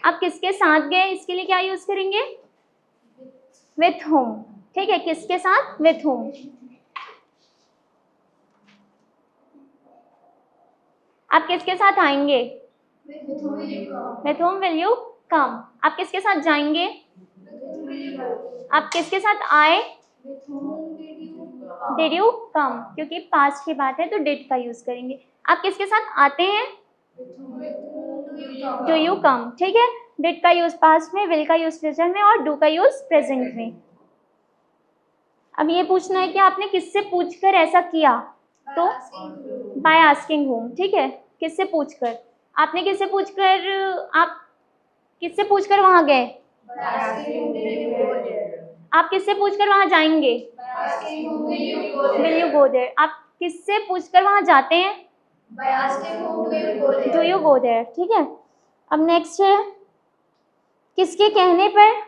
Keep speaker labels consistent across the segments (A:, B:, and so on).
A: आप किसके साथ गए, इसके लिए क्या यूज करेंगे? With home. ठीक है, किसके साथ? With home. आप किसके साथ आएंगे? With home will you come. आप किसके साथ जाएंगे? आप किसके साथ आए? डिड यू कम, क्योंकि पास्ट की बात है तो डिड का यूज करेंगे। आप किसके साथ आते हैं? Do you come. ठीक है, डिड का यूज पास्ट में, विल का यूज फ्यूचर में और डू का यूज प्रेजेंट में। अब ये पूछना है कि आपने किससे पूछकर ऐसा किया, तो बाय आस्किंग होम। ठीक है, किससे पूछकर? आपने किससे पूछकर, आप किससे पूछकर वहां गए? आप किससे पूछकर वहां जाएंगे? Will you go there. आप किससे पूछकर वहां जाते हैं? Do you go there. ठीक है, अब नेक्स्ट है किसके कहने पर।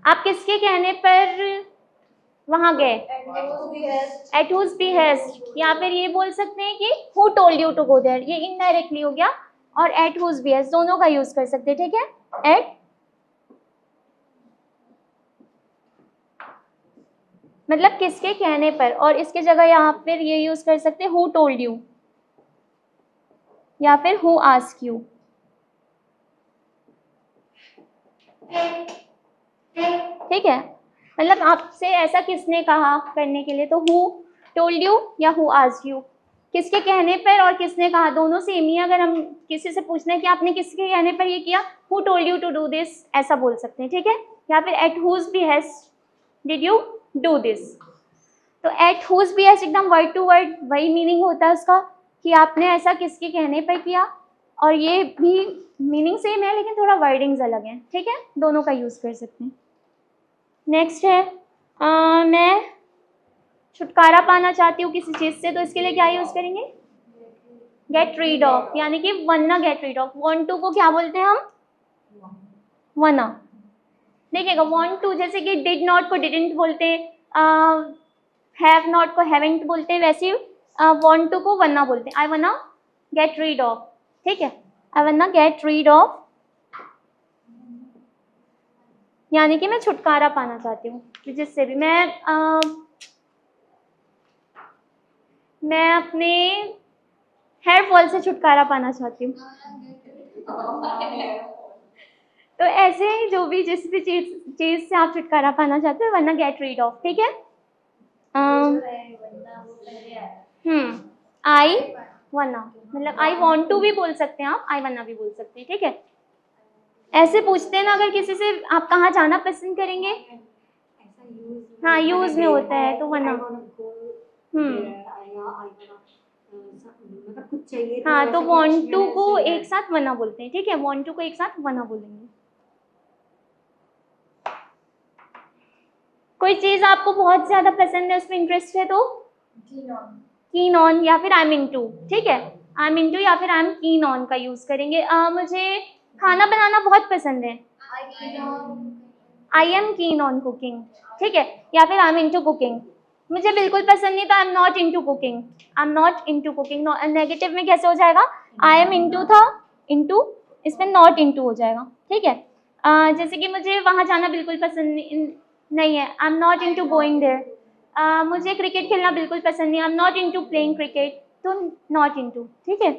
A: आप किसके कहने पर वहां गए? एट हुज बिहेस्ट, या फिर ये बोल सकते हैं कि who told you to go there, ये इनडायरेक्टली हो गया, और एट हुज बिहेस्ट दोनों का यूज कर सकते हैं। ठीक है, एट मतलब किसके कहने पर, और इसके जगह यहाँ फिर ये यूज कर सकते हैं हु टोल्ड यू या फिर हु आस्क यू। ठीक है, मतलब आपसे ऐसा किसने कहा करने के लिए, तो हु टोल्ड यू या हु आस्क्ड यू। किसके कहने पर और किसने कहा दोनों सेम ही। अगर हम किसी से पूछना है कि आपने किसके कहने पर ये किया, who told you to do this, ऐसा बोल सकते हैं। ठीक है, या फिर at whose behest did you do this. तो एट हुज बिहेस्ट एकदम वर्ड टू वर्ड वही मीनिंग होता है उसका, कि आपने ऐसा किसके कहने पर किया, और ये भी मीनिंग सेम है लेकिन थोड़ा वर्डिंग्स अलग हैं। ठीक है, दोनों का यूज कर सकते हैं। नेक्स्ट है मैं छुटकारा पाना चाहती हूँ किसी चीज से, तो इसके लिए क्या यूज करेंगे? गेट रीड ऑफ, यानी कि वरना get rid of. Want to को क्या बोलते हैं हम? वरना। देखिएगा, वांट टू जैसे कि डिड नॉट को डिडंट बोलते हैं, हैव नॉट को हैवेंट बोलते हैं, वैसे वांट टू को वरना बोलते हैं। आई वरना गेट रीड ऑफ। ठीक है, आई वरना गेट रीड ऑफ, यानी कि मैं छुटकारा पाना चाहती हूँ जिससे भी मैं अपने हेयर फॉल से छुटकारा पाना चाहती हूँ। तो ऐसे ही जो भी जिस भी चीज से आप छुटकारा पाना चाहते हो, वरना गेट रीड ऑफ। ठीक है, आई वरना, मतलब आई वांट टू भी बोल सकते हैं आप, आई वरना भी बोल सकते हैं। ठीक है, ऐसे पूछते हैं ना अगर किसी से आप कहाँ जाना पसंद करेंगे, हाँ यूज में होता है तो वरना।
B: मतलब कुछ चाहिए
A: हाँ, तो वांट टू को एक साथ वरना बोलते हैं। ठीक है, वांट टू को एक साथ वरना बोलेंगे। कोई चीज आपको बहुत ज्यादा पसंद है, उसमें इंटरेस्ट है, तो कीन ऑन या फिर आई एम इनटू। ठीक है, आई एम इनटू या फिर आई एम कीन ऑन का यूज करेंगे। मुझे खाना बनाना बहुत पसंद है, I M keen on cooking. ठीक है, या फिर आई एम इनटू कुकिंग। मुझे बिल्कुल पसंद नहीं तो आई am not into cooking. I am not into cooking. Negative में कैसे हो जाएगा? आई एम इनटू था, इनटू, इसमें नॉट इनटू हो जाएगा। ठीक है, जैसे कि मुझे वहां जाना बिल्कुल पसंद नहीं है, I am not into going there. मुझे क्रिकेट खेलना बिल्कुल पसंद नहीं, I am not into playing cricket, तो नॉट इनटू। ठीक है,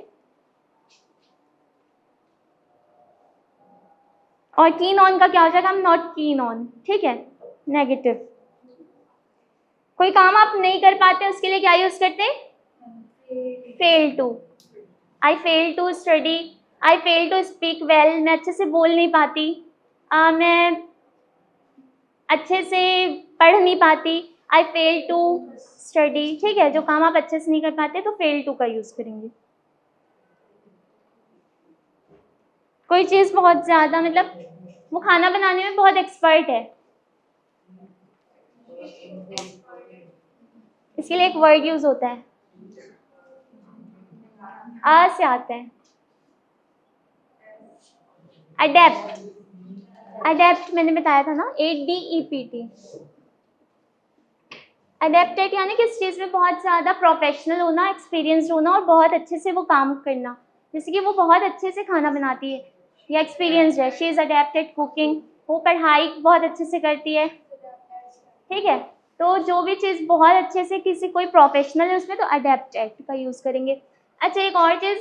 A: और कीन ऑन का क्या हो जाएगा? I am not keen on. ठीक है, नेगेटिव। कोई काम आप नहीं कर पाते उसके लिए क्या यूज करते हैं? Fail to. I fail to study, I fail to speak well, मैं अच्छे से बोल नहीं पाती, मैं अच्छे से पढ़ नहीं पाती, आई फेल टू स्टडी। ठीक है, जो काम आप अच्छे से नहीं कर पाते तो फेल टू का यूज करेंगे। कोई चीज बहुत ज्यादा, मतलब वो खाना बनाने में बहुत एक्सपर्ट है, इसके लिए एक वर्ड यूज होता है, आ से आता है, अडेप्ट। अडेप्ट मैंने बताया था ना, ADEPT। अडेप्टेड यानी कि इस चीज में बहुत ज्यादा प्रोफेशनल होना, एक्सपीरियंस्ड होना और बहुत अच्छे से वो काम करना। जैसे कि वो बहुत अच्छे से खाना बनाती है या एक्सपीरियंस्ड है, शी इज़ अडेप्टेड कुकिंग, वो पढ़ाई बहुत अच्छे से करती है, ठीक है। तो जो भी चीज़ बहुत अच्छे से किसी कोई प्रोफेशनल है उसमें तो अडेप्टेड का यूज़ करेंगे। अच्छा एक और चीज़,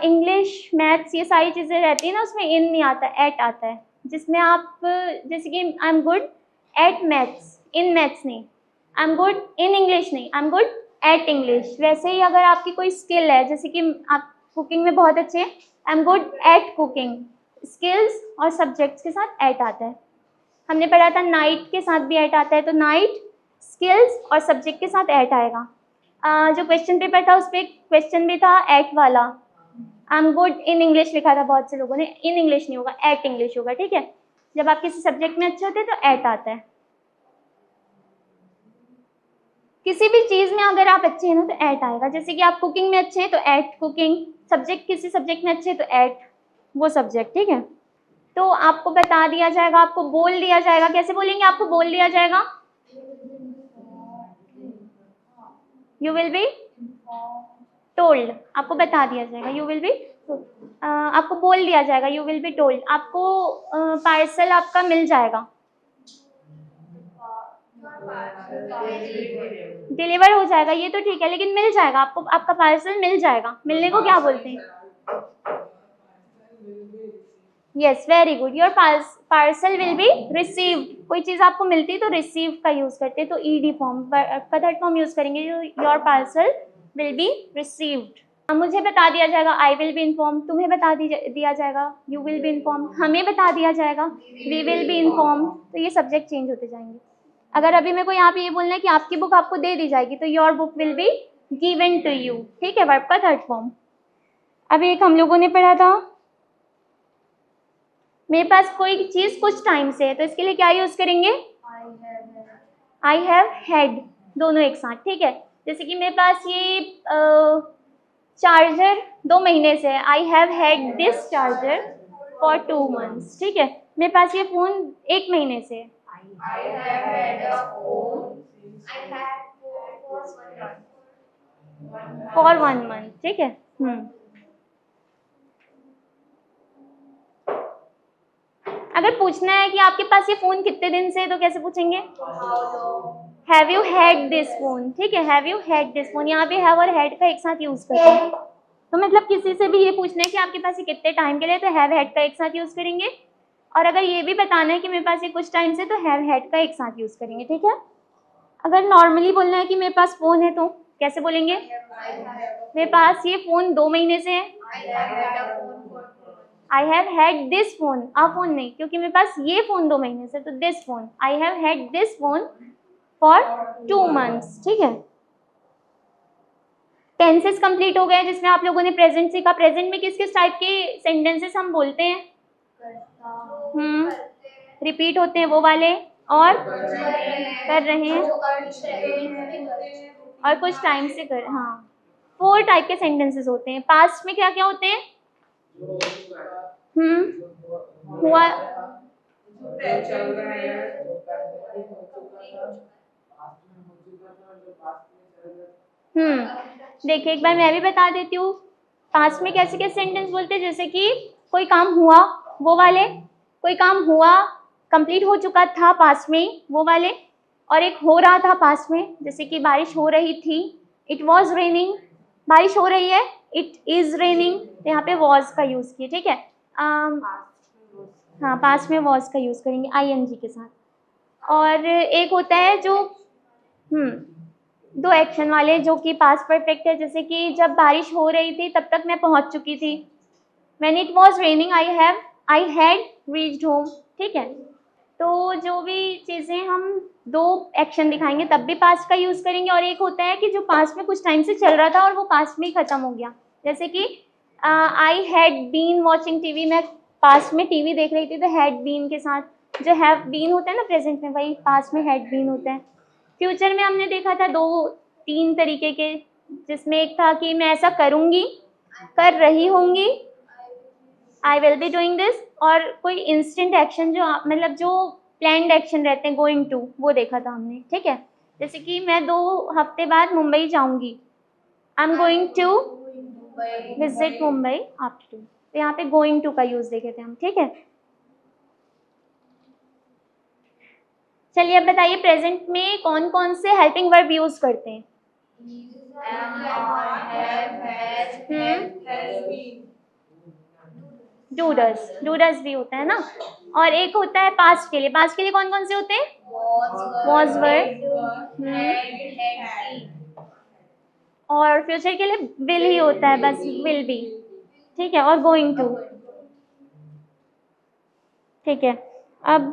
A: इंग्लिश मैथ्स ये सारी चीज़ें रहती है ना, उसमें इन नहीं आता, एट आता है, जिसमें आप जैसे कि I am good at maths, in maths नहीं, I am good in English नहीं, I am good at English. वैसे ही अगर आपकी कोई स्किल है, जैसे कि आप कुकिंग में बहुत अच्छे हैं, आई am good at cooking, skills और सब्जेक्ट्स के साथ एट आता है। हमने पढ़ा था नाइट के साथ भी एट आता है, तो नाइट स्किल्स और सब्जेक्ट के साथ एट आएगा। जो क्वेश्चन पेपर था उस पर क्वेश्चन भी था एट वाला, आई एम गुड इन इंग्लिश लिखा था बहुत से लोगों ने, इन इंग्लिश नहीं होगा, एट इंग्लिश होगा, ठीक है। जब आप किसी सब्जेक्ट में अच्छे होते हैं तो एट आता है। किसी भी चीज़ में अगर आप अच्छे हैं ना तो एट आएगा, जैसे कि आप कुकिंग में अच्छे हैं तो एट कुकिंग, सब्जेक्ट किसी सब्जेक्ट में अच्छे हैं तो एट वो सब्जेक्ट, ठीक है। तो आपको बता दिया जाएगा, आपको बोल दिया जाएगा, कैसे बोलेंगे, आपको बोल दिया जाएगा, यू विल बी टोल्ड, आपको बता दिया जाएगा, यू विल बी, आपको बोल दिया जाएगा, यू विल बी टोल्ड, आपको पार्सल आपका मिल जाएगा, डिलीवर हो जाएगा, ये तो ठीक है, लेकिन मिल जाएगा आपको, आपका पार्सल मिल जाएगा, मिलने को क्या बोलते हैं, yes very good, your parcel will be received. कोई चीज़ आपको मिलती है तो रिसीव का यूज़ करते हैं, तो ईडी फॉर्म का थर्ड फॉर्म यूज़ करेंगे, your parcel will be received. मुझे बता दिया जाएगा, आई विल बी इन्फॉर्म, तुम्हें बता दिया जाएगा, यू विल बी इन्फॉर्म, हमें बता दिया जाएगा, वी विल बी इन्फॉर्म। तो ये सब्जेक्ट चेंज होते जाएंगे। अगर अभी मेरे को यहाँ पे ये बोलना है कि आपकी बुक आपको दे दी जाएगी, तो your book will be given to you, ठीक है, वर्ब का थर्ड फॉर्म। अभी एक हम लोगों ने पढ़ा था, मेरे पास कोई चीज़ कुछ टाइम से है, तो इसके लिए क्या यूज़ करेंगे, आई हैव हैड, दोनों एक साथ, ठीक है। जैसे कि मेरे पास ये चार्जर 2 महीने से है, I have had this charger for 2 months, ठीक है। मेरे पास ये फ़ोन 1 महीने से है, फॉर 1 month, ठीक है। अगर पूछना है कि आपके पास ये फ़ोन कितने दिन से है, तो कैसे पूछेंगे, have you had this phone, ठीक है, have you had this phone, यहाँ पे हैव और हैड का एक साथ यूज़ करते हैं। तो मतलब किसी से भी ये पूछना है कि आपके पास ये कितने टाइम के लिए, तो हैव हैड का एक साथ यूज़ करेंगे, और अगर ये भी बताना है कि मेरे पास ये कुछ टाइम से, तो हैव हैड का एक साथ यूज़ करेंगे, ठीक है। अगर नॉर्मली बोलना है कि मेरे पास फ़ोन है, तो कैसे बोलेंगे, मेरे पास ये फ़ोन 2 महीने से है, I have had this phone, आ फोन नहीं, क्योंकि मेरे पास ये फ़ोन 2 महीने से, तो this phone, I have had this phone for 2 months, ठीक है। टेंसेस कंप्लीट हो गए, जिसमें आप लोगों ने प्रेजेंट सीखा। प्रेजेंट में किस किस टाइप के सेंटेंसेस हम बोलते हैं, रिपीट होते हैं वो वाले, और कर रहे हैं, और कुछ टाइम से कर, हाँ 4 टाइप के सेंटेंसेस होते हैं। पास्ट में क्या क्या होते हैं, हुआ, देखिए एक बार मैं भी बता देती हूँ, पास्ट में कैसे कैसे सेंटेंस बोलते हैं, जैसे कि कोई काम हुआ वो वाले, कोई काम हुआ कंप्लीट हो चुका था पास्ट में वो वाले, और एक हो रहा था पास्ट में, जैसे कि बारिश हो रही थी, इट वॉज रेनिंग, बारिश हो रही है, इट इज रेनिंग, तो यहाँ पे वॉज का यूज़ किया, ठीक है। हाँ पास्ट में वॉज का यूज़ करेंगे आईएनजी के साथ। और एक होता है जो 2 एक्शन वाले, जो कि पास्ट परफेक्ट है, जैसे कि जब बारिश हो रही थी तब तक मैं पहुंच चुकी थी, when it was raining I had reached home, ठीक है। तो जो भी चीज़ें हम 2 एक्शन दिखाएंगे तब भी पास्ट का यूज़ करेंगे, और एक होता है कि जो पास्ट में कुछ टाइम से चल रहा था और वो पास्ट में ही ख़त्म हो गया, जैसे कि I had been watching TV, मैं पास्ट में टीवी देख रही थी, तो हैड बीन के साथ जो हैव बीन होता है ना प्रेजेंट में, वही पास्ट में हैड बीन होता है। फ्यूचर में हमने देखा था 2-3 तरीके के, जिसमें एक था कि मैं ऐसा करूँगी, कर रही होंगी, आई विल बी डूइंग दिस, और कोई इंस्टेंट एक्शन जो मतलब जो प्लान्ड एक्शन रहते हैं, गोइंग टू, वो देखा था हमने, ठीक है। जैसे कि मैं 2 हफ्ते बाद मुंबई जाऊँगी, I am going to visit Mumbai after 2, तो यहाँ पे गोइंग टू का यूज देखे थे हम, ठीक है। चलिए अब बताइए प्रेजेंट में कौन कौन से हेल्पिंग वर्ब यूज करते हैं। डू डज भी होता है ना, और एक होता है पास्ट के लिए। पास्ट के लिए कौन कौन से होते हैं? was were, और फ्यूचर के लिए विल ही होता है, बस विल बी, ठीक है, और गोइंग टू, ठीक है। अब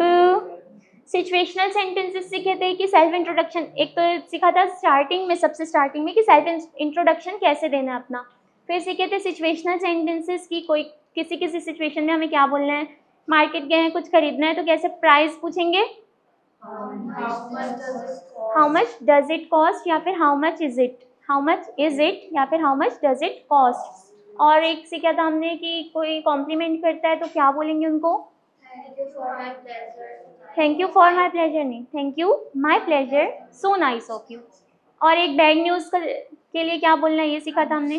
A: सिचुएशनल सेंटेंसेस सीखे थे कि सेल्फ इंट्रोडक्शन, एक तो सीखा था स्टार्टिंग में, सबसे स्टार्टिंग में कि सेल्फ इंट्रोडक्शन कैसे देना है अपना। फिर सीखे थे सिचुएशनल सेंटेंसेस की कोई किसी किसी सिचुएशन में हमें क्या बोलना है। मार्केट गए हैं, कुछ खरीदना है, तो कैसे प्राइस पूछेंगे, how much does it cost, या फिर how much is it, how much is it, या फिर how much does it cost. और एक सीखा था हमने कि कोई कॉम्प्लीमेंट करता है तो क्या बोलेंगे उनको, thank you for my pleasure, नहीं, thank you my pleasure, so nice of you. और एक बैड न्यूज के लिए क्या बोलना है, ये सीखा था हमने,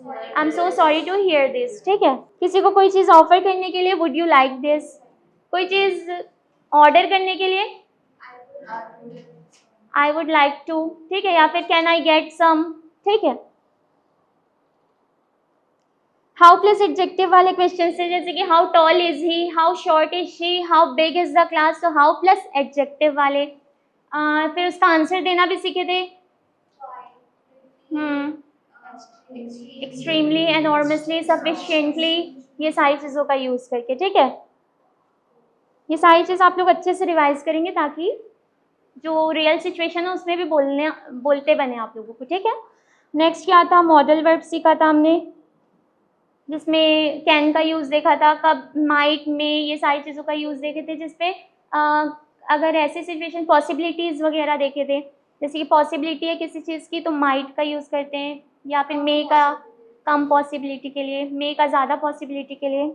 A: I am so sorry to hear this, ठीक है। किसी को कोई चीज ऑफर करने के लिए वुड यू लाइक दिस, कोई चीज ऑर्डर करने के लिए आई वुड लाइक टू, ठीक है, या फिर कैन आई गेट सम, ठीक है। हाउ प्लस एडजेक्टिव वाले क्वेश्चन से, जैसे कि how tall is he, how short is she, how big is the class, तो हाउ प्लस एडजेक्टिव वाले। फिर उसका आंसर देना भी सीखे थे, एक्सट्रीमली, एनॉर्मसली, सफिशिएंटली, ये सारी चीज़ों का यूज़ करके, ठीक है। ये सारी चीज़ आप लोग अच्छे से रिवाइज करेंगे ताकि जो रियल सिचुएशन है उसमें भी बोलते बने आप लोगों को, ठीक है। नेक्स्ट क्या था, मॉडल वर्ब सीखा था हमने, जिसमें कैन का यूज़ देखा था, कब, माइट में, ये सारी चीज़ों का यूज़ देखे थे, जिसपे अगर ऐसे सिचुएशन पॉसिबिलिटीज़ वगैरह देखे थे, जैसे कि पॉसिबिलिटी है किसी चीज़ की तो माइट का यूज़ करते हैं, या फिर मे का कम पॉसिबिलिटी के लिए, मे का ज़्यादा पॉसिबिलिटी के लिए।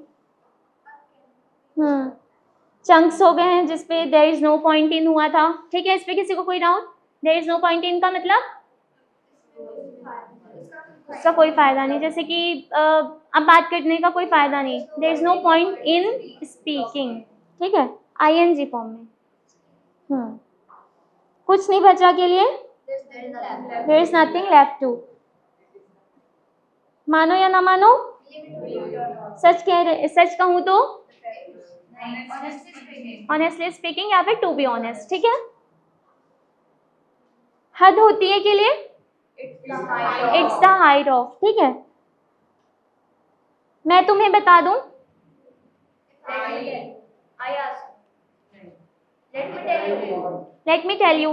A: चंक्स हो गए हैं जिसपे there is no point in हुआ था, ठीक है। इस पर किसी को कोई doubt, there is no point in का मतलब उसका कोई फायदा नहीं, जैसे कि अब बात करने का कोई फायदा नहीं, there is no point in speaking, ठीक है, आईएनजी फॉर्म में। कुछ नहीं बचा के लिए there is nothing left to, मानो या ना मानो, सच कह रहे, सच कहूँ तो ऑनेस्टली स्पीकिंग, या फिर टू बी ऑनेस्ट, ठीक है। हद होती है के लिए इट्स द हाइट ऑफ, ठीक है। मैं तुम्हें बता दूं, लेट मी टेल यू,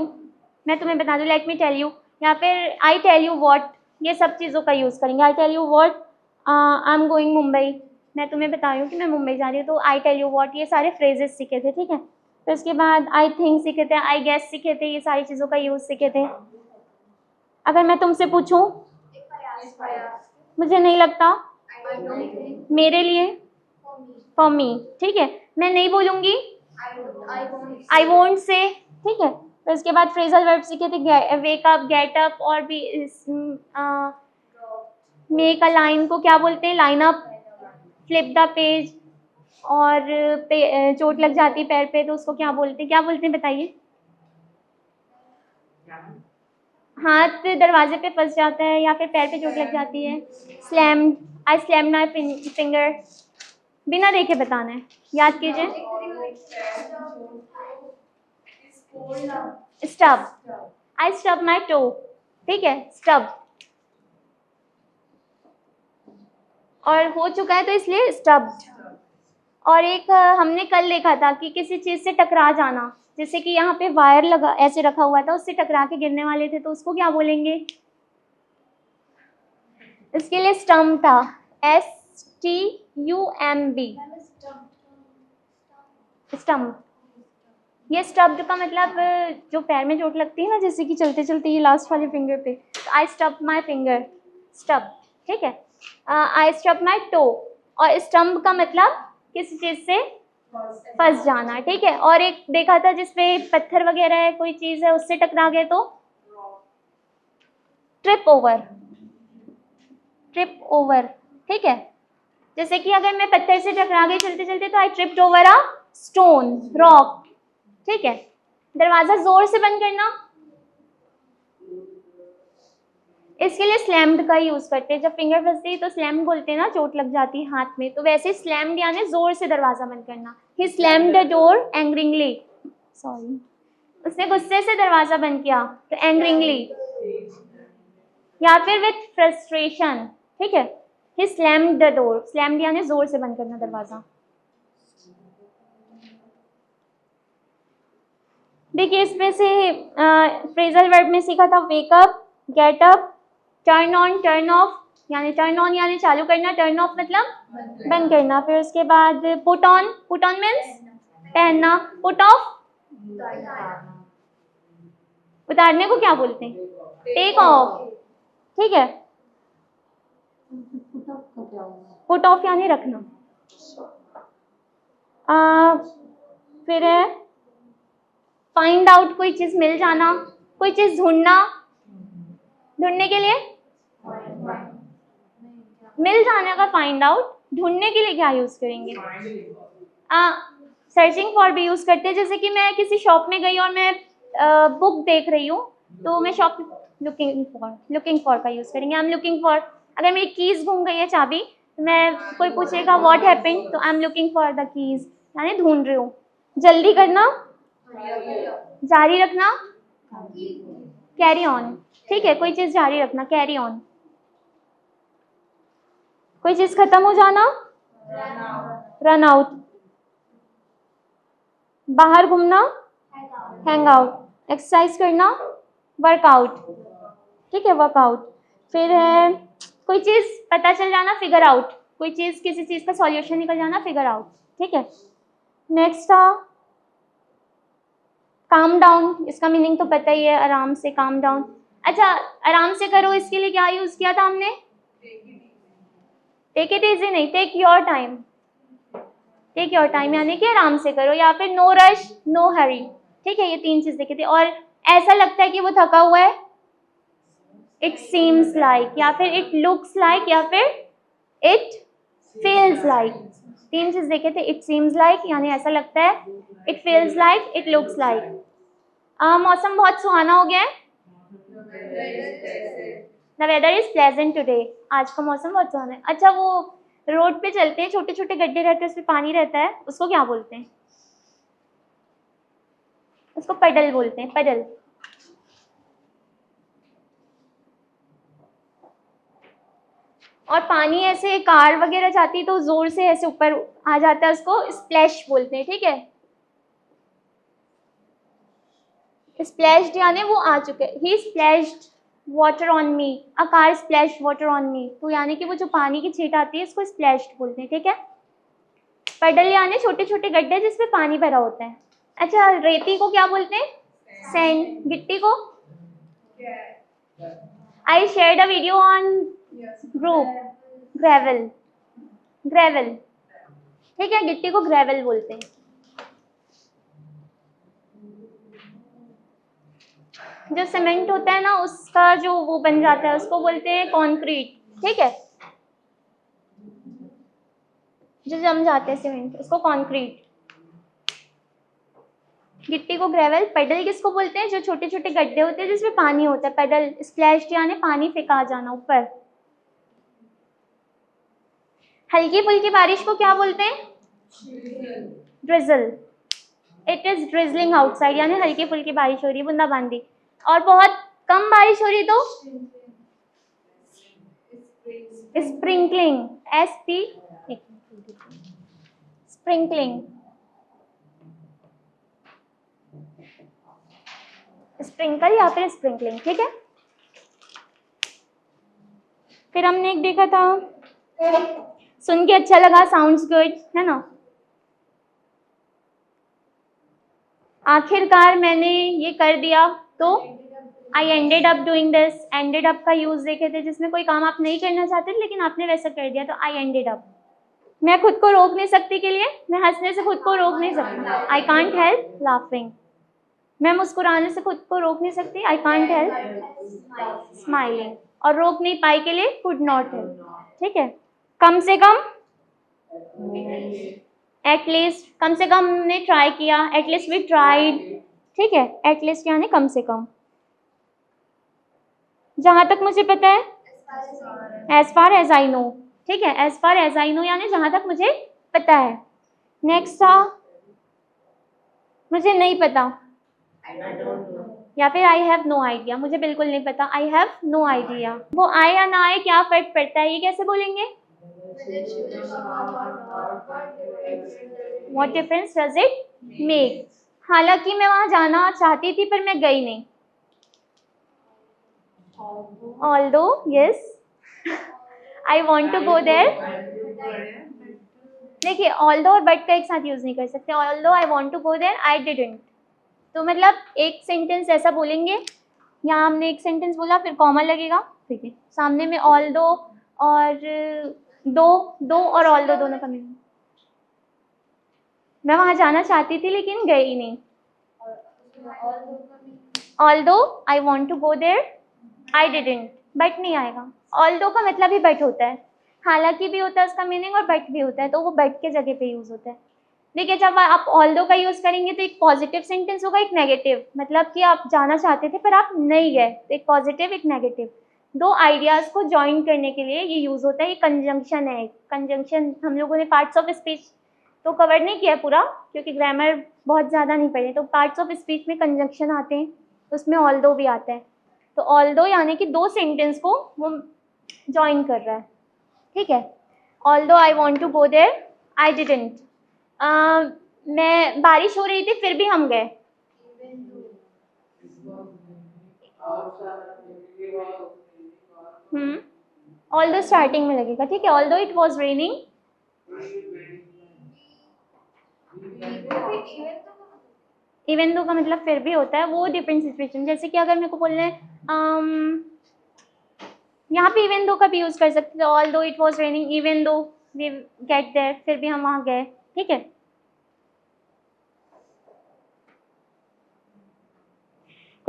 A: मैं तुम्हें बता दूं, लेट मी टेल यू, या फिर आई टेल यू व्हाट, ये सब चीज़ों का यूज़ करेंगे। I tell you what I am going Mumbai, मैं तुम्हें बता रही हूँ कि मैं मुंबई जा रही हूँ, तो आई टेल यू व्हाट, ये सारे फ्रेजेस सीखे थे, ठीक है। फिर उसके बाद आई थिंक सीखे थे, आई गेस सीखे थे, ये सारी चीज़ों का यूज़ सीखे थे। अगर मैं तुमसे पूछूं, मुझे नहीं लगता, मेरे लिए, फॉर मी, ठीक है। मैं नहीं बोलूंगी, आई वोंट से, ठीक है। फिर उसके बाद फ्रेजल वर्ब सीखे थे, वेक अप, गेट अप, और भी मेक अ लाइन को क्या बोलते हैं, line up, flip the page, और चोट लग जाती है पैर पे तो उसको क्या बोलते हैं, क्या बोलते हैं बताइए, हाथ दरवाजे पे फंस जाता है या फिर पैर पे चोट लग जाती है, slam, I slam my finger, बिना देखे बताना है, याद कीजिए। Stub, I stub my toe, ठीक है, स्टब, और हो चुका है तो इसलिए स्टब्ड। और एक हमने कल देखा था कि किसी चीज से टकरा जाना, जैसे कि यहाँ पे वायर लगा ऐसे रखा हुआ था, उससे टकरा के गिरने वाले थे, तो उसको क्या बोलेंगे, इसके लिए स्टम्प था, STUMB, स्टम्प। ये स्टब्ड का मतलब जो पैर में चोट लगती है ना, जैसे कि चलते चलते ये लास्ट वाले फिंगर पे, आई स्टब माई फिंगर, स्टब, ठीक है। आई स्टब माई टो, और स्टम्प का मतलब किसी चीज से फंस जाना, ठीक है। और एक देखा था जिसपे पत्थर वगैरह है, कोई चीज है, उससे टकरा गए तो ट्रिप ओवर, ट्रिप ओवर, ठीक है। जैसे कि अगर मैं पत्थर से टकरा गई चलते चलते तो I tripped over a stone, rock, ठीक है। दरवाजा जोर से बंद करना, इसके लिए स्लैम्ड का यूज करते हैं। जब फिंगर फंसती है तो स्लैम्ड बोलते हैं ना, चोट लग जाती है हाथ में, तो वैसे स्लैम्ड यानी जोर से दरवाजा बंद करना। ही स्लैम्ड द डोर एंग्रिंगली, सॉरी, उसने गुस्से से दरवाजा बंद किया, तो एंग्रिंगली, या फिर विथ फ्रस्ट्रेशन, ठीक है। ही स्लैम्ड द डोर, स्लैम्ड यानी जोर से बंद करना दरवाजा। देखिए इसमें से फ्रेजल वर्ब में सीखा था wake up, get up, turn on, turn off, यानी टर्न ऑन यानी चालू करना, टर्न ऑफ मतलब बंद करना। फिर उसके बाद put on, put on means पहनना, पुट ऑफ उतारने को क्या बोलते हैं, टेक ऑफ, ठीक है। पुट ऑफ यानी रखना। फिर है फाइंड आउट, कोई चीज मिल जाना, कोई चीज ढूंढना, ढूंढने के लिए मिल जाने का फाइंड आउट, ढूंढने के लिए क्या यूज करेंगे, सर्चिंग फॉर भी यूज करते हैं। जैसे कि मैं किसी शॉप में गई और मैं बुक देख रही हूँ, तो मैं शॉप लुकिंग फॉर का यूज करेंगे। आई एम लुकिंग फॉर, अगर मेरी कीज घूम गई है, चाबी, तो मैं, कोई पूछेगा व्हाट हैपेंड, तो I am looking for the keys, यानी ढूंढ रही हूँ। जल्दी करना, जारी रखना, कैरी ऑन, ठीक है, कोई चीज जारी रखना, कैरी ऑन। कोई चीज खत्म हो जाना, रन आउट। बाहर घूमना, हैंग आउट। एक्सरसाइज करना, वर्कआउट, ठीक है, वर्कआउट। फिर है कोई चीज पता चल जाना, फिगर आउट, कोई चीज, किसी चीज का सॉल्यूशन निकल जाना, फिगर आउट, ठीक है। नेक्स्ट था काम डाउन, इसका मीनिंग तो पता ही है, आराम से, काम डाउन। अच्छा, आराम से करो, इसके लिए क्या यूज किया था हमने, टेक इट इजी नहीं, take your time, take your time यानी कि आराम से करो, या फिर नो रश, नो हरी, ठीक है। ये तीन चीज देखी थी। और ऐसा लगता है कि वो थका हुआ है, इट सीम्स लाइक, या फिर इट लुक्स लाइक, या फिर इट फील्स लाइक। तीन चीज देखे थे, इट सीम्स लाइक यानी ऐसा लगता है, it feels like, it looks like. मौसम बहुत सुहाना हो गया है, the weather is pleasant today, आज का मौसम बहुत सुहाना है। अच्छा, वो रोड पे चलते हैं, छोटे छोटे गड्ढे रहते हैं, उसमें पानी रहता है, उसको क्या बोलते हैं, उसको पडल बोलते हैं, पडल। और पानी ऐसे कार वगैरह जाती है तो जोर से ऐसे ऊपर आ जाता है, उसको स्प्लैश बोलते हैं, ठीक है। स्प्लैश्ड यानी वो आ चुके, he splashed water on me, a car splash water on me, तो यानी कि वो जो पानी की छींट आती है इसको स्प्लैश्ड बोलते हैं, ठीक है। पडल यानी छोटे छोटे गड्ढे जिसमें पानी भरा होता है। अच्छा, रेती को क्या बोलते हैं, सैंड। गिट्टी को, I shared a video on group, gravel, gravel, ठीक है, गिट्टी को ग्रेवल बोलते हैं। जो सीमेंट होता है ना, उसका जो वो बन जाता है, उसको बोलते हैं कंक्रीट, ठीक है। जो जम जाते हैं सीमेंट, उसको कंक्रीट। गिट्टी को ग्रेवल। पेडल किसको बोलते हैं, जो छोटे छोटे गड्ढे होते हैं जिसमें पानी होता है, पेडल। स्प्लैश यानी पानी फेंका जाना ऊपर। हल्की फुल्की बारिश को क्या बोलते हैं, drizzle. It is drizzling outside यानी हल्की फुल्की बारिश हो रही है, बूंदाबांदी। और बहुत कम बारिश हो रही तो स्प्रिंकलिंग, स्प्रिंकलिंग, स्प्रिंकल या फिर स्प्रिंकलिंग, ठीक है। फिर हमने एक देखा था, सुन के अच्छा लगा, साउंड्स गुड, है ना। आखिरकार मैंने ये कर दिया, तो I ended up doing this. Ended up का यूज देखे थे, जिसमें कोई काम आप नहीं करना चाहते लेकिन आपने वैसा कर दिया, तो आई एंडेड अप। मैं खुद को रोक नहीं सकती के लिए, मैं हंसने से खुद को रोक नहीं सकती, आई कांट हेल्प लाफिंग। मैं मुस्कुराने से खुद को रोक नहीं सकती, आई कांट हेल्प स्माइलिंग। और रोक नहीं पाई के लिए कुड नॉट हेल्प, ठीक है। कम से कम, एटलीस्ट, कम से कम हमने ट्राई किया, एटलीस्ट वी ट्राइड, ठीक है। एटलीस्ट यानी कम से कम, जहां तक मुझे पता है, as far as I know, ठीक है। As far as I know यानी जहां तक मुझे पता है। नेक्स्ट था मुझे नहीं पता, या फिर आई हैव नो आइडिया, मुझे बिल्कुल नहीं पता, आई हैव नो आइडिया। वो आए या ना आए क्या फर्क पड़ता है, ये कैसे बोलेंगे? What difference does it make? हालांकि मैं वहां जाना चाहती थी पर मैं गई नहीं। Although, yes, I want to go there. देखिए ऑल्दो और बट का एक साथ यूज नहीं कर सकते। Although I want to go there, I didn't. तो मतलब एक सेंटेंस ऐसा बोलेंगे, यहाँ हमने एक सेंटेंस बोला फिर कॉमा लगेगा, ठीक है। सामने में ऑल्दो और दो और ऑल्दो दोनों का मीनिंग, मैं वहां जाना चाहती थी लेकिन गई नहीं। Although I want to go there, I didn't, but नहीं आएगा। ऑल्दो का मतलब ही बट होता है, हालांकि भी होता है उसका मीनिंग और बट भी होता है, तो वो बट के जगह पे यूज होता है। देखिए जब आप ऑल्दो का यूज करेंगे तो एक पॉजिटिव सेंटेंस होगा, एक नेगेटिव, मतलब कि आप जाना चाहते थे पर आप नहीं गए, तो एक पॉजिटिव एक नेगेटिव। दो आइडियाज को ज्वाइन करने के लिए ये यूज होता है, ये कंजंक्शन है। कंजंक्शन हम लोगों ने पार्ट्स ऑफ स्पीच तो कवर नहीं किया पूरा, क्योंकि ग्रामर बहुत ज़्यादा नहीं पढ़े, तो पार्ट्स ऑफ स्पीच में कंजंक्शन आते हैं, उसमें ऑल्दो भी आता है। तो ऑल्दो यानी कि दो सेंटेंस को वो ज्वाइन कर रहा है, ठीक है। Although I want to go there, I didn't. मैं बारिश हो रही थी फिर भी हम गए। ऑल्दो स्टार्टिंग में लगेगा, ठीक है। Although it was raining, even दो का मतलब फिर भी होता है, वो डिफरेंट सिचुएशन। जैसे कि अगर मेरे को बोलना है यहाँ पे इवन दो का भी यूज कर सकते थे, although it was raining even though we get there, फिर भी हम वहां गए, ठीक है।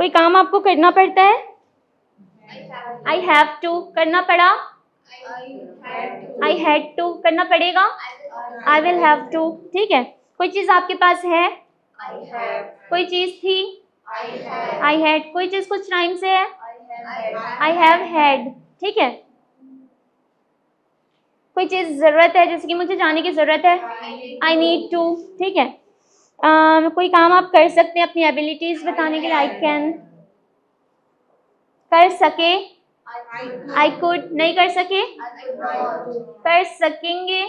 A: कोई काम आपको करना पड़ता है, आई हैव टू करना पड़ा, आई हैड टू करना पड़ेगा, आई विल हैव टू, ठीक है। कोई चीज आपके पास है, कोई चीज थी, आई हैड। कोई चीज कुछ टाइम से है, आई हैव हैड, ठीक है। कोई चीज जरूरत है, जैसे कि मुझे जाने की जरूरत है, आई नीड टू, ठीक है। कोई काम आप कर सकते हैं अपनी एबिलिटीज बताने के लिए, आई कैन। कर सके, आई कुड। नहीं कर सके, कर सकेंगे,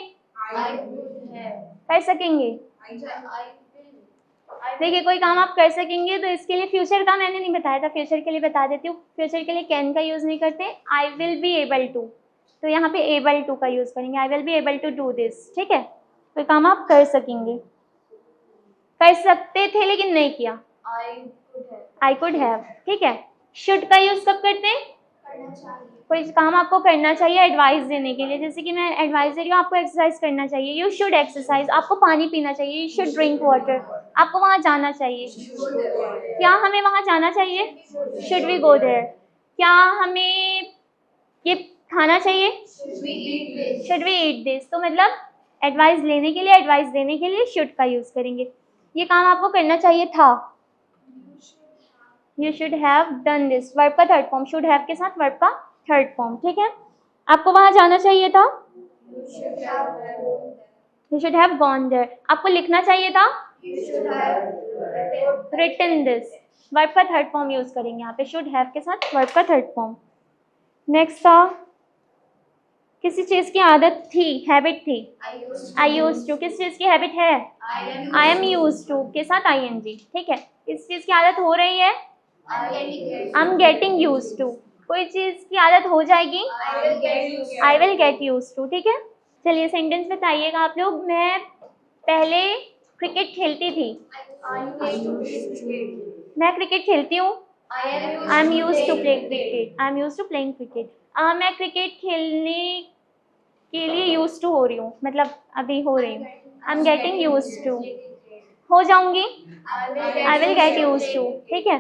A: कर सकेंगे। देखिए कोई काम आप कर सकेंगे तो इसके लिए फ्यूचर का मैंने नहीं बताया था, फ्यूचर के लिए बता देती हूँ। फ्यूचर के लिए कैन का यूज नहीं करते, I will be able to, तो यहाँ पे एबल टू का यूज करेंगे, I will be able to do this, ठीक है। कोई काम आप कर सकेंगे, कर सकते थे लेकिन नहीं किया, आई कुड हैव, ठीक है। शुड का यूज कब करते हैं, कोई काम आपको करना चाहिए एडवाइस देने के लिए, जैसे कि मैं एडवाइस दे रही हूँ आपको एक्सरसाइज करना चाहिए, यू शुड एक्सरसाइज। आपको पानी पीना चाहिए, यू शुड ड्रिंक वाटर। आपको वहां जाना चाहिए, क्या हमें वहां जाना चाहिए, शुड वी गो देयर। क्या हमें ये खाना चाहिए, शुड वी ईट दिस। तो मतलब एडवाइस लेने के लिए, एडवाइस देने के लिए शुड का यूज करेंगे। ये काम आपको करना चाहिए था, you should have done this, verb का थर्ड फॉर्म, शुड हैव के साथ वर्ब का थर्ड फॉर्म, ठीक है। आपको वहां जाना चाहिए था, you should have gone there. आपको लिखना चाहिए था, रिटन दिस, वर्ब का थर्ड फॉर्म यूज करेंगे यहाँ पे, शुड हैव के साथ वर्ब का थर्ड फॉर्म। नेक्स्ट था किसी चीज की आदत थी, हैबिट थी, आई यूज टू। किस चीज की हैबिट है, आई एम यूज टू के साथ आई एन जी, ठीक है। किस चीज की आदत हो रही है, I am getting used to. कोई चीज की आदत हो जाएगी, I will get used to, ठीक है। चलिए सेंटेंस बताइएगा आप लोग। मैं पहले क्रिकेट खेलती थी, मैं क्रिकेट खेलती हूँ, I am used to play cricket, I am used to playing cricket. मैं क्रिकेट खेलने के लिए यूज टू हो रही हूँ, मतलब अभी हो रही हूँ, I am getting used to. हो जाऊंगी, I will get used to, ठीक है।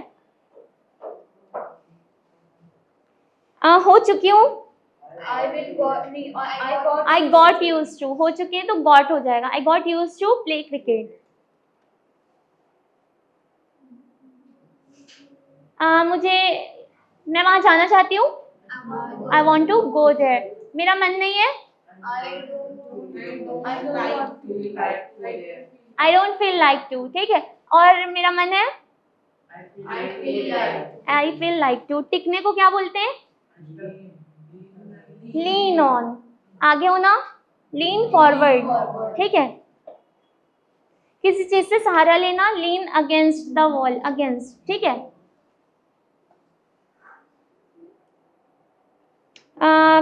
A: हो चुकी हूँ,
B: I
A: I got used to, हो चुकी है तो गॉट हो जाएगा, I got used to play cricket. मुझे, मैं वहां जाना चाहती हूँ, I want to go there. मेरा मन नहीं है, I don't feel like to, ठीक है। और मेरा मन है, आई फील लाइक टू। टिकने को क्या बोलते हैं, लीन ऑन, आगे होना, लीन फॉरवर्ड, ठीक है। किसी चीज से सहारा लेना, लीन अगेंस्ट द वॉल, अगेंस्ट, ठीक है।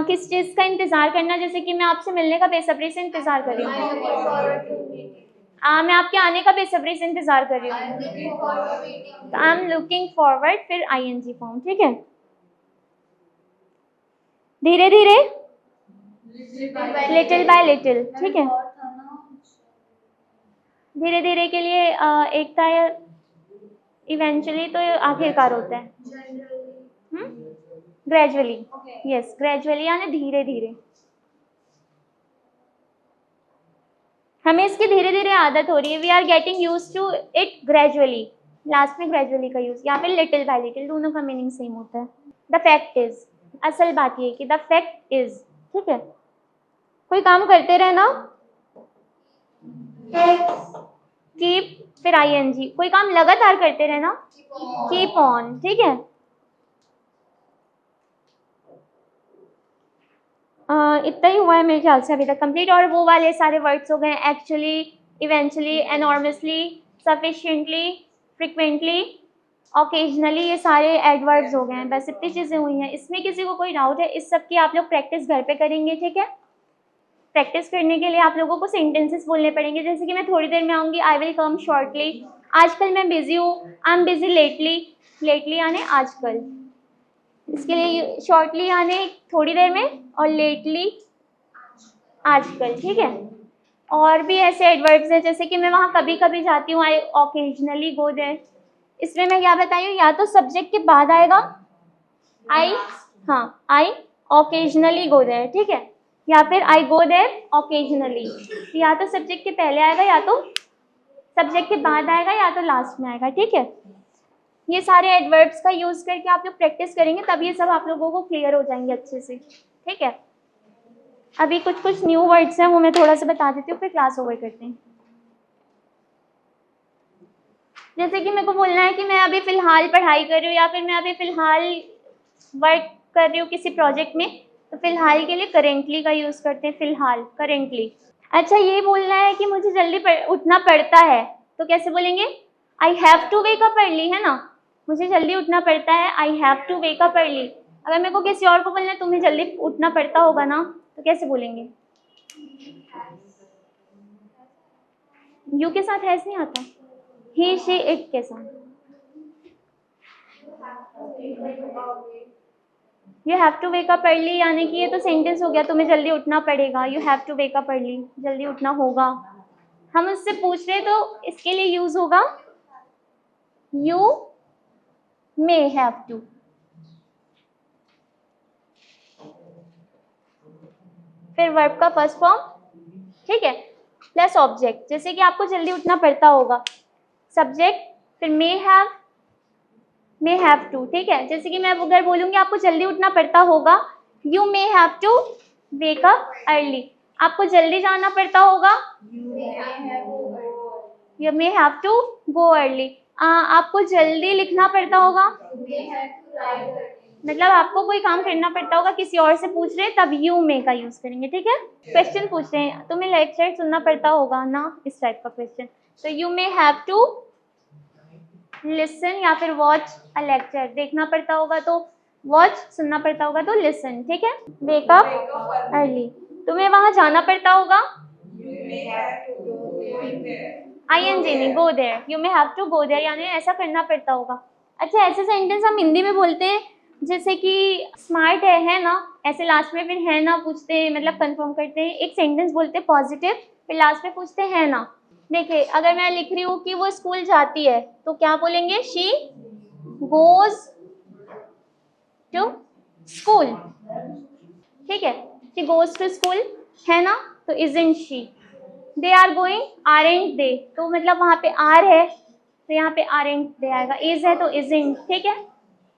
A: किस चीज का इंतजार करना, जैसे कि मैं आपसे मिलने का बेसब्री से इंतजार कर रही हूँ, मैं आपके आने का बेसब्री से इंतजार कर रही हूँ, आई एम लुकिंग फॉरवर्ड, फिर आईएनजी फॉर्म, ठीक है। धीरे धीरे, लिटिल बाय लिटिल, ठीक है। धीरे धीरे के लिए एक था, इवेंचुअली तो आखिरकार होता है, ग्रेजुअली, यस, ग्रेजुअली यानी धीरे धीरे। हमें इसकी धीरे धीरे आदत हो रही है, we are getting used to it gradually, last में ग्रेजुअली का यूज, या फिर लिटिल बाय लिटिल, दोनों का मीनिंग सेम होता है। द फैक्ट इज, असल बात ये कि द फैक्ट इज, ठीक है। कोई काम करते रहना, कीप, फिर आईएनजी, कोई काम लगातार करते रहना, कीप ऑन, ठीक है। इतना ही हुआ है मेरे ख्याल से अभी तक कंप्लीट, और वो वाले सारे वर्ड्स हो गए, actually, eventually, enormously, sufficiently, frequently, occasionally, ये सारे एडवर्ब्स हो गए हैं। बस इतनी चीज़ें हुई हैं। इसमें किसी को कोई डाउट है, इस सब की आप लोग प्रैक्टिस घर पे करेंगे, ठीक है। प्रैक्टिस करने के लिए आप लोगों को सेंटेंसेस बोलने पड़ेंगे, जैसे कि मैं थोड़ी देर में आऊँगी, आई विल कम शॉर्टली, आजकल मैं बिजी हूँ, I am busy lately, lately यानी आजकल, इसके लिए शॉर्टली यानी थोड़ी देर में, और लेटली आजकल, ठीक है। और भी ऐसे एडवर्ब्स हैं, जैसे कि मैं वहाँ कभी कभी जाती हूँ, आई ओकेजनली गो देयर। इसमें मैं क्या बताई हूँ, या तो सब्जेक्ट के बाद आएगा आई, हाँ, आई ओकेजनली गो देयर, ठीक है, या फिर आई गो देयर ओकेजनली, या तो सब्जेक्ट के पहले आएगा, या तो सब्जेक्ट के बाद आएगा, या तो लास्ट में आएगा, ठीक है। ये सारे एडवर्ब्स का यूज करके आप लोग प्रैक्टिस करेंगे, तब ये सब आप लोगों को क्लियर हो जाएंगे अच्छे से, ठीक है। अभी कुछ कुछ न्यू वर्ड्स हैं, वो मैं थोड़ा सा बता देती हूँ, फिर क्लास ओवर करते हैं। जैसे कि मेरे को बोलना है कि मैं अभी फिलहाल पढ़ाई कर रही हूँ, या फिर मैं अभी फिलहाल वर्क कर रही हूँ किसी प्रोजेक्ट में, तो फिलहाल के लिए करेंटली का यूज करते हैं, फिलहाल, करेंटली। अच्छा, ये बोलना है कि मुझे जल्दी उठना पड़ता है, तो कैसे बोलेंगे, I have to wake up early, है ना, मुझे जल्दी उठना पड़ता है, I have to wake up early. अगर मेरे को किसी और को बोलना है तुम्हें जल्दी उठना पड़ता होगा ना, तो कैसे बोलेंगे, यू के साथ हैज नहीं आता, ही शी इट के साथ, you have to wake up early, यानी कि ये तो सेंटेंस हो गया, तुम्हें जल्दी उठना पड़ेगा, you have to wake up early, जल्दी उठना होगा। हम उससे पूछ रहे तो इसके लिए यूज होगा यू मे हैव टू, फिर वर्ब का फर्स्ट फॉर्म, ठीक है, प्लस ऑब्जेक्ट, जैसे कि आपको जल्दी उठना पड़ता होगा, सब्जेक्ट, फिर मे हैव टू, ठीक है। जैसे कि मैं अगर बोलूंगी आपको जल्दी उठना पड़ता होगा, you may have to wake up early, आपको जल्दी जाना पड़ता होगा, you may have to go early. आपको जल्दी लिखना पड़ता होगा, मतलब आपको कोई काम करना पड़ता होगा, किसी और से पूछ रहे तब यू मे का यूज करेंगे, ठीक है। क्वेश्चन पूछ रहे हैं, तुम्हें लेक्चर सुनना पड़ता होगा ना, इस टाइप का क्वेश्चन, तो you may have to listen, या फिर वॉच अ लेक्चर, देखना पड़ता होगा तो वॉच, सुनना पड़ता होगा तो लिसन, ठीक है। वेक अप अर्ली, तुम्हें वहां जाना पड़ता होगा, आईएनजी नहीं, go there, you may have to go there, यानी ऐसा करना पड़ता होगा। अच्छा, ऐसे सेंटेंस हम हिंदी में बोलते हैं, जैसे कि स्मार्ट है ना, ऐसे लास्ट में फिर है ना पूछते हैं, मतलब कंफर्म करते हैं। एक सेंटेंस बोलते हैं पॉजिटिव, फिर लास्ट में पूछते हैं ना। देखिए, अगर मैं लिख रही हूँ कि वो स्कूल जाती है, तो क्या बोलेंगे, शी गोज टू स्कूल, ठीक है, शी गोज टू स्कूल है ना, तो isn't she. They are going, aren't they, तो मतलब वहां पे आर है तो यहाँ पे आरेंट दे आएगा, इज है तो इजंट, ठीक है।